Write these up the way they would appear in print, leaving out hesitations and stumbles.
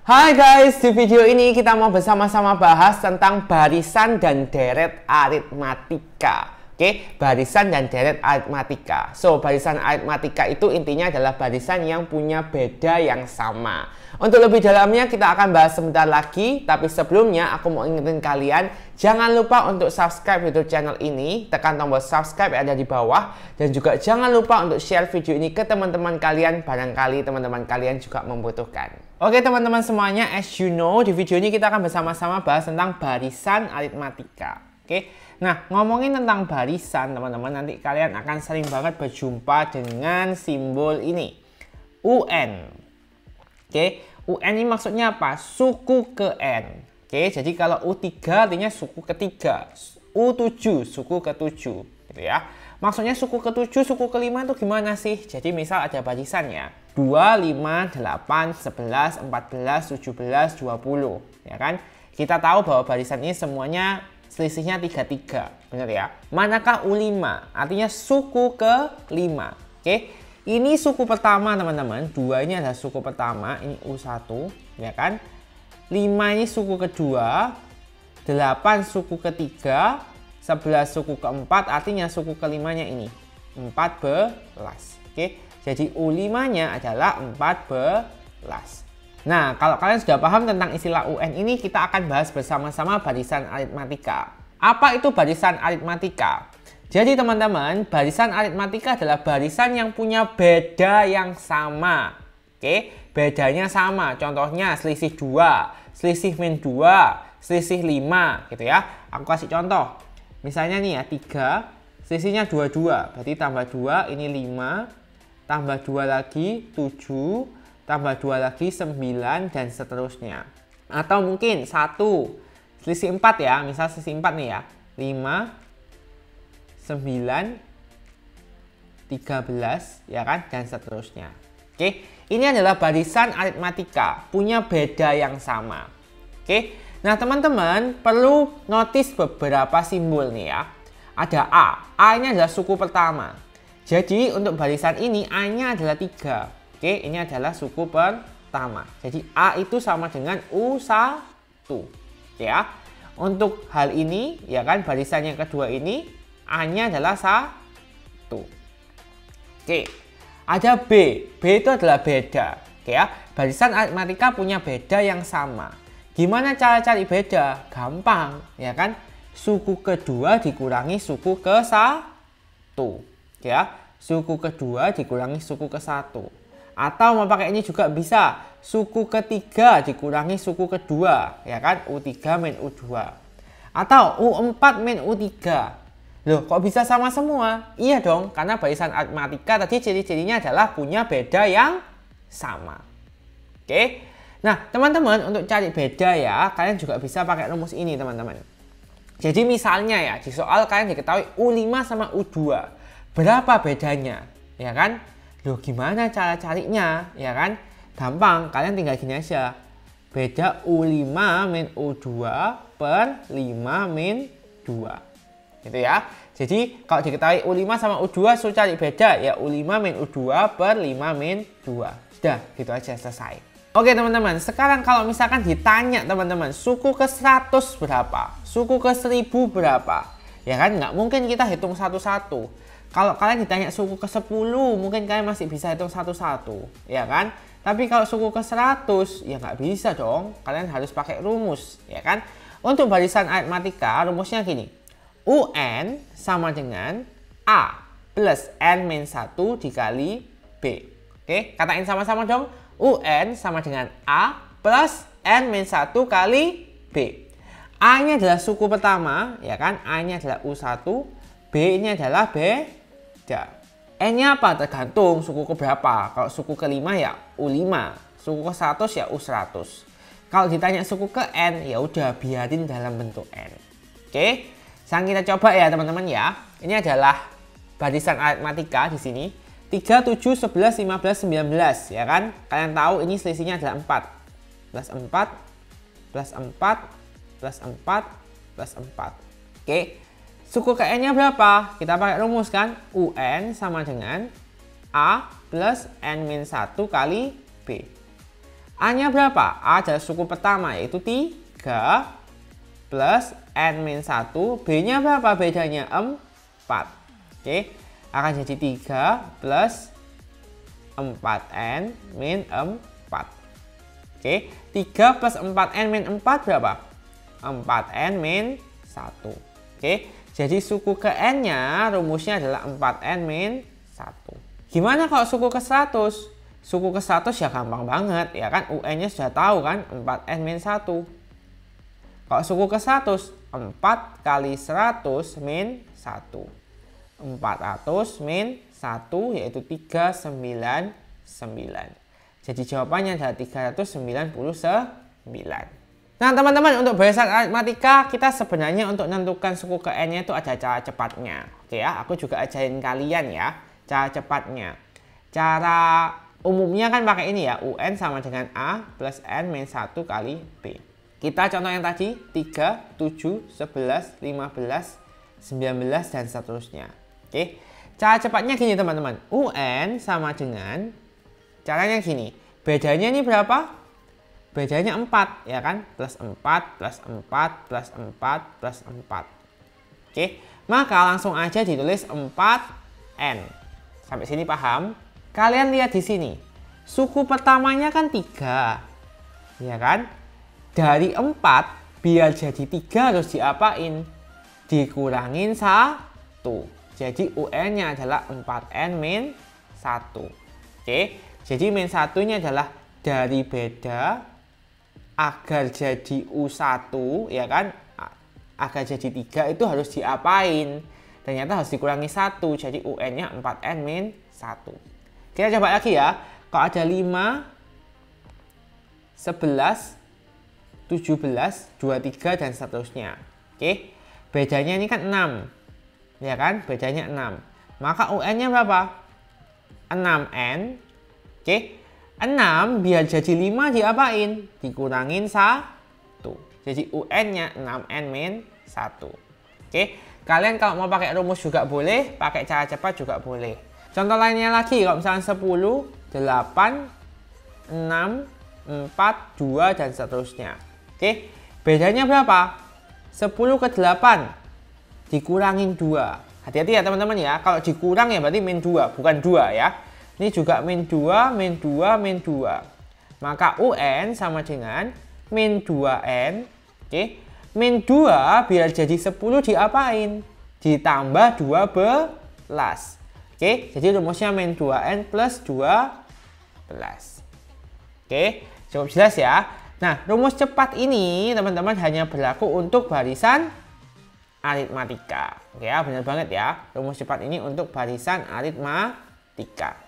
Hai guys, di video ini kita mau bersama-sama bahas tentang barisan dan deret aritmatika. Oke, barisan dan deret aritmatika. So, barisan aritmatika itu intinya adalah barisan yang punya beda yang sama. Untuk lebih dalamnya kita akan bahas sebentar lagi, tapi sebelumnya aku mau ingetin kalian, jangan lupa untuk subscribe YouTube channel ini, tekan tombol subscribe yang ada di bawah, dan juga jangan lupa untuk share video ini ke teman-teman kalian, barangkali teman-teman kalian juga membutuhkan. Oke teman-teman semuanya, as you know, di video ini kita akan bersama-sama bahas tentang barisan aritmatika. Oke, nah ngomongin tentang barisan teman-teman, nanti kalian akan sering banget berjumpa dengan simbol ini, UN. Oke, UN ini maksudnya apa? Suku ke N. Oke, jadi kalau U3 artinya suku ketiga, U7 suku ke-7 gitu ya. Maksudnya suku ke-7, suku ke-5 itu gimana sih? Jadi misal ada barisannya 2, 5, 8, 11, 14, 17, 20 ya kan? Kita tahu bahwa barisan ini semuanya selisihnya 33, benar ya? Manakah U5? Artinya suku ke-5. Oke. Ini suku pertama teman-teman, 2 ini adalah suku pertama, ini U1 ya kan? 5 ini suku kedua, 8 suku ketiga, 11 suku keempat, artinya suku kelimanya ini 14. Oke, jadi U5 nya adalah 14. Nah, kalau kalian sudah paham tentang istilah UN ini, kita akan bahas bersama-sama barisan aritmatika. Apa itu barisan aritmatika? Jadi teman-teman, barisan aritmatika adalah barisan yang punya beda yang sama. Oke, bedanya sama. Contohnya selisih 2, selisih min 2, selisih 5 gitu ya. Aku kasih contoh. Misalnya nih ya, 3, selisihnya 22. Berarti tambah 2 ini 5, tambah 2 lagi 7, tambah 2 lagi 9 dan seterusnya. Atau mungkin 1, selisih 4 ya. Misal selisih 4 nih ya. 5, 9, 13 ya kan, dan seterusnya. Oke, ini adalah barisan aritmatika, punya beda yang sama. Oke, nah teman-teman perlu notice beberapa simbol nih ya. Ada A ini adalah suku pertama. Jadi untuk barisan ini A-nya adalah 3. Oke, ini adalah suku pertama. Jadi A itu sama dengan U1. Ya, untuk hal ini ya kan, barisan yang kedua ini A-nya adalah 1. Oke, ada B. B itu adalah beda. Oke ya, barisan aritmatika punya beda yang sama. Gimana cara cari beda? Gampang, ya kan? Suku kedua dikurangi suku ke-1. Oke ya, suku kedua dikurangi suku ke-1. Atau mau pakai ini juga bisa. Suku ketiga dikurangi suku kedua, ya kan? U3 min U2. Atau U4 min U3. Loh, kok bisa sama semua? Iya dong, karena barisan aritmatika tadi ciri-cirinya adalah punya beda yang sama. Oke. Nah, teman-teman, untuk cari beda ya, kalian juga bisa pakai rumus ini, teman-teman. Jadi misalnya ya, di soal kalian diketahui U5 sama U2. Berapa bedanya? Ya kan? Loh, gimana cara carinya? Ya kan? Gampang, kalian tinggal gini aja. Beda U5 min U2 per 5 min 2. Gitu ya. Jadi kalau diketahui U5 sama U2 suruh cari beda ya U5 min U2 per 5 min 2. Sudah, gitu aja, selesai. Oke teman-teman, sekarang kalau misalkan ditanya teman-teman, suku ke-100 berapa? Suku ke-1000 berapa? Ya kan, nggak mungkin kita hitung satu-satu. Kalau kalian ditanya suku ke-10, mungkin kalian masih bisa hitung satu-satu, ya kan? Tapi kalau suku ke-100, ya nggak bisa dong. Kalian harus pakai rumus, ya kan? Untuk barisan aritmatika, rumusnya gini. UN sama dengan A plus N min 1 dikali B. Oke, katain sama-sama dong. UN sama dengan A plus N min 1 kali B. A-nya adalah suku pertama, ya kan? A-nya adalah U1, B-nya adalah beda. N-nya apa? Tergantung suku ke berapa. Kalau suku ke-5 ya U5, suku ke-100 ya U100. Kalau ditanya suku ke N, ya udah biarin dalam bentuk N. Oke? Sekarang kita coba ya teman-teman ya. Ini adalah barisan aritmatika di sini. 3, 7, 11, 15, 19 ya kan. Kalian tahu ini selisihnya adalah 4. Plus 4, plus 4, plus 4, plus 4. Oke. Suku ke N-nya berapa? Kita pakai rumus kan. UN sama dengan A plus N min 1 kali B. A-nya berapa? A adalah suku pertama yaitu 3 plus N min 1. B-nya berapa bedanya? 4. Oke, akan jadi 3 plus 4N min 4. Oke, 3 plus 4N min 4 berapa? 4N min 1. Oke, jadi suku ke N-nya rumusnya adalah 4N min 1. Gimana kalau suku ke 100? Suku ke 100 ya gampang banget ya kan, UN-nya sudah tahu kan, 4N min 1. Kalau suku ke 100, 4 kali 100 min 1. 400 min 1 yaitu 399. Jadi jawabannya adalah 399. Nah teman-teman, untuk barisan aritmatika kita sebenarnya untuk menentukan suku ke N-nya itu ada cara cepatnya. Oke ya, aku juga ajarin kalian ya cara cepatnya. Cara umumnya kan pakai ini ya, UN sama dengan A plus N min 1 kali B. Kita contoh yang tadi 3, 7, 11, 15, 19 dan seterusnya. Oke. Cara cepatnya gini teman-teman. UN sama dengan, caranya gini. Bedanya ini berapa? Bedanya 4 ya kan? Plus 4, plus 4, plus 4, plus 4. Oke. Maka langsung aja ditulis 4N. Sampai sini paham? Kalian lihat di sini. Suku pertamanya kan 3. Ya kan? Dari 4 biar jadi 3 harus diapain? Dikurangin 1. Jadi UN-nya adalah 4N min 1. Oke. Jadi min 1-nya adalah dari beda agar jadi U1 ya kan? Agar jadi 3 itu harus diapain? Ternyata harus dikurangi 1. Jadi UN-nya 4N min 1. Kita coba lagi ya. Kalau ada 5, 11, 17, 23 dan seterusnya. Oke. Bedanya ini kan 6. Ya kan? Bedanya 6. Maka UN-nya berapa? 6N. Oke. 6 biar jadi 5 diapain? Dikurangin 1. Jadi UN-nya 6N min 1. Oke. Kalian kalau mau pakai rumus juga boleh, pakai cara cepat juga boleh. Contoh lainnya lagi, kalau misalnya 10, 8, 6, 4, 2 dan seterusnya. Oke, bedanya berapa? 10 ke 8 dikurangin 2. Hati-hati ya teman-teman ya. Kalau dikurang ya berarti min 2, bukan 2 ya. Ini juga min 2, min 2, min 2. Maka UN sama dengan min 2N. Oke, min 2 biar jadi 10 diapain? Ditambah 12. Oke, jadi rumusnya min 2N plus 12. Oke, cukup jelas ya. Nah, rumus cepat ini teman-teman hanya berlaku untuk barisan aritmatika. Oke ya, benar banget ya. Rumus cepat ini untuk barisan aritmatika.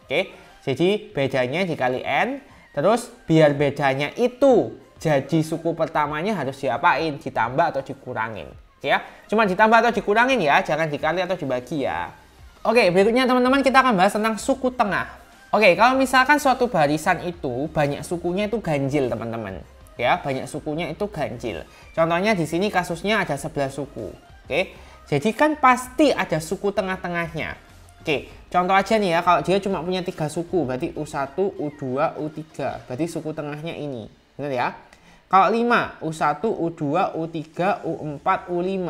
Oke, jadi bedanya dikali N. Terus biar bedanya itu jadi suku pertamanya harus diapain? Ditambah atau dikurangin. Oke ya, cuma ditambah atau dikurangin ya, jangan dikali atau dibagi ya. Oke, berikutnya teman-teman kita akan bahas tentang suku tengah. Oke, kalau misalkan suatu barisan itu banyak sukunya itu ganjil teman-teman. Ya, banyak sukunya itu ganjil. Contohnya di sini kasusnya ada 11 suku. Oke, jadi kan pasti ada suku tengah-tengahnya. Oke, contoh aja nih ya, kalau dia cuma punya 3 suku, berarti U1, U2, U3. Berarti suku tengahnya ini. Benar ya? Kalau 5, U1, U2, U3, U4, U5.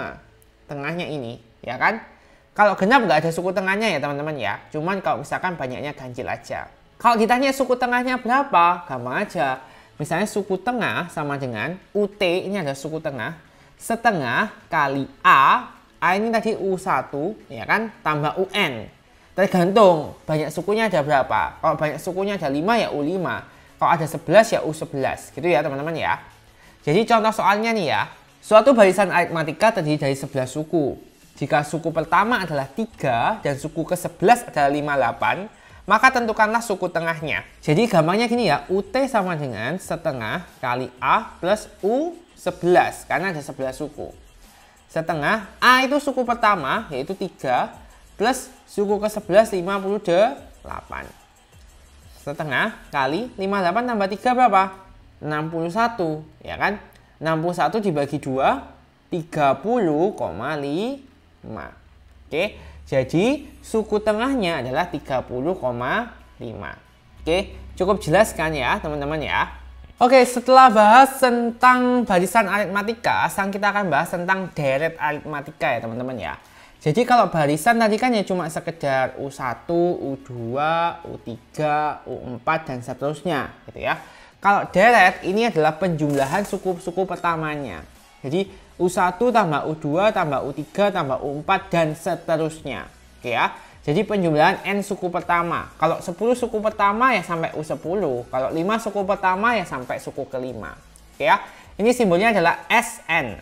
Tengahnya ini, ya kan? Kalau genap nggak ada suku tengahnya ya teman-teman ya. Cuman kalau misalkan banyaknya ganjil aja. Kalau ditanya suku tengahnya berapa, gampang aja. Misalnya suku tengah sama dengan UT, ini ada suku tengah. Setengah kali A ini tadi U1, ya kan, tambah UN. Tergantung banyak sukunya ada berapa. Kalau banyak sukunya ada 5 ya U5. Kalau ada 11 ya U11. Gitu ya teman-teman ya. Jadi contoh soalnya nih ya. Suatu barisan aritmatika terdiri dari 11 suku. Jika suku pertama adalah 3 dan suku ke-11 adalah 58, maka tentukanlah suku tengahnya. Jadi gampangnya gini ya, UT sama dengan setengah kali A plus U11, karena ada 11 suku. Setengah, A itu suku pertama, yaitu 3, plus suku ke-11 58. Setengah kali 58 tambah 3 berapa? 61, ya kan? 61 dibagi 2, 30,5. Oke, jadi suku tengahnya adalah 30,5. Oke, cukup jelas kan ya teman-teman ya? Oke, setelah bahas tentang barisan aritmatika, sekarang kita akan bahas tentang deret aritmatika ya teman-teman ya. Jadi kalau barisan tadi kan ya cuma sekedar U1, U2, U3, U4 dan seterusnya gitu ya. Kalau deret ini adalah penjumlahan suku-suku pertamanya. Jadi U1 tambah U2 tambah U3 tambah U4 dan seterusnya. Oke ya. Jadi penjumlahan N suku pertama. Kalau 10 suku pertama ya sampai U10. Kalau 5 suku pertama ya sampai suku kelima. Oke ya. Ini simbolnya adalah SN.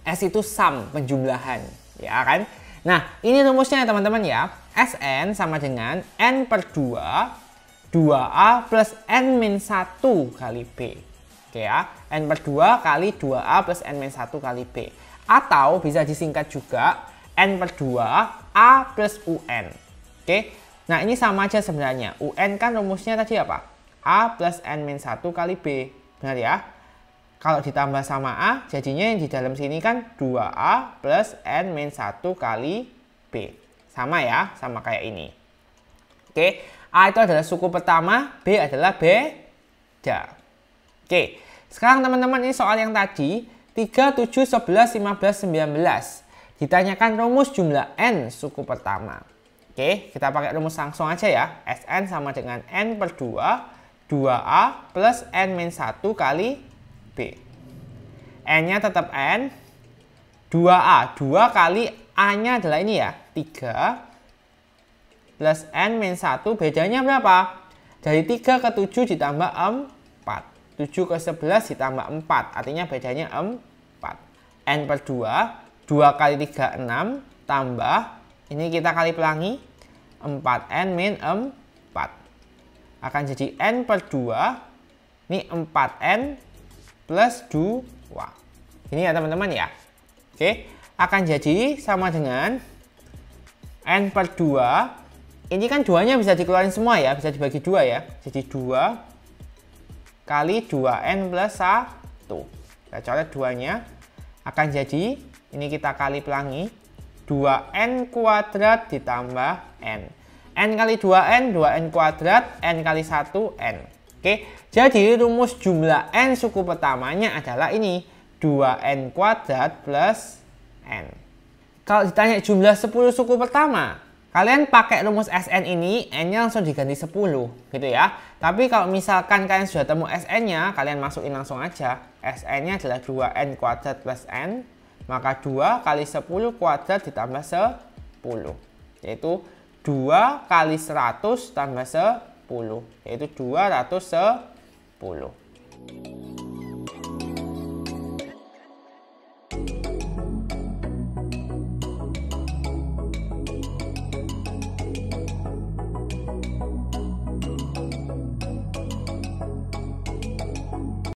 S itu sum, penjumlahan. Ya kan? Nah, ini rumusnya teman-teman ya. Sn sama dengan N per 2, 2A plus N-1 kali B. Oke ya. N per 2 kali 2A plus N-1 kali B. Atau bisa disingkat juga N per 2 A plus UN. Oke. Nah, ini sama aja sebenarnya. UN kan rumusnya tadi apa? A plus N-1 kali B. Benar ya? Kalau ditambah sama A, jadinya yang di dalam sini kan 2A plus N-1 kali B. Sama ya, sama kayak ini. Oke, A itu adalah suku pertama, B adalah beda. Oke, sekarang teman-teman ini soal yang tadi, 3, 7, 11, 15, 19. Ditanyakan rumus jumlah N suku pertama. Oke, kita pakai rumus langsung aja ya. Sn sama dengan N per 2, 2A plus N-1 kali B. N-nya tetap N, 2A, 2 kali A-nya adalah ini ya, 3 plus N-1, bedanya berapa? Dari 3 ke 7 ditambah 4, 7 ke 11 ditambah 4, artinya bedanya 4. N per 2, 2 kali 3, 6, tambah, ini kita kali pelangi, 4N min 4. Akan jadi N per 2, ini 4N plus 2. Ini ya teman-teman ya. Oke, akan jadi sama dengan N per 2. Ini kan 2-nya bisa dikeluarin semua ya, bisa dibagi 2 ya. Jadi 2 kali 2N plus 1. Kita coret 2-nya. Akan jadi, ini kita kali pelangi, 2N kuadrat ditambah N. N kali 2N, 2N kuadrat, N kali 1, N. Oke, jadi rumus jumlah N suku pertamanya adalah ini, 2N kuadrat plus N. Kalau ditanya jumlah 10 suku pertama, kalian pakai rumus Sn ini, N-nya langsung diganti 10 gitu ya. Tapi kalau misalkan kalian sudah temu Sn-nya, kalian masukin langsung aja. Sn-nya adalah 2N kuadrat plus N, maka 2 kali 10 kuadrat ditambah 10. Yaitu 2 kali 100 tambah 10. Yaitu 210.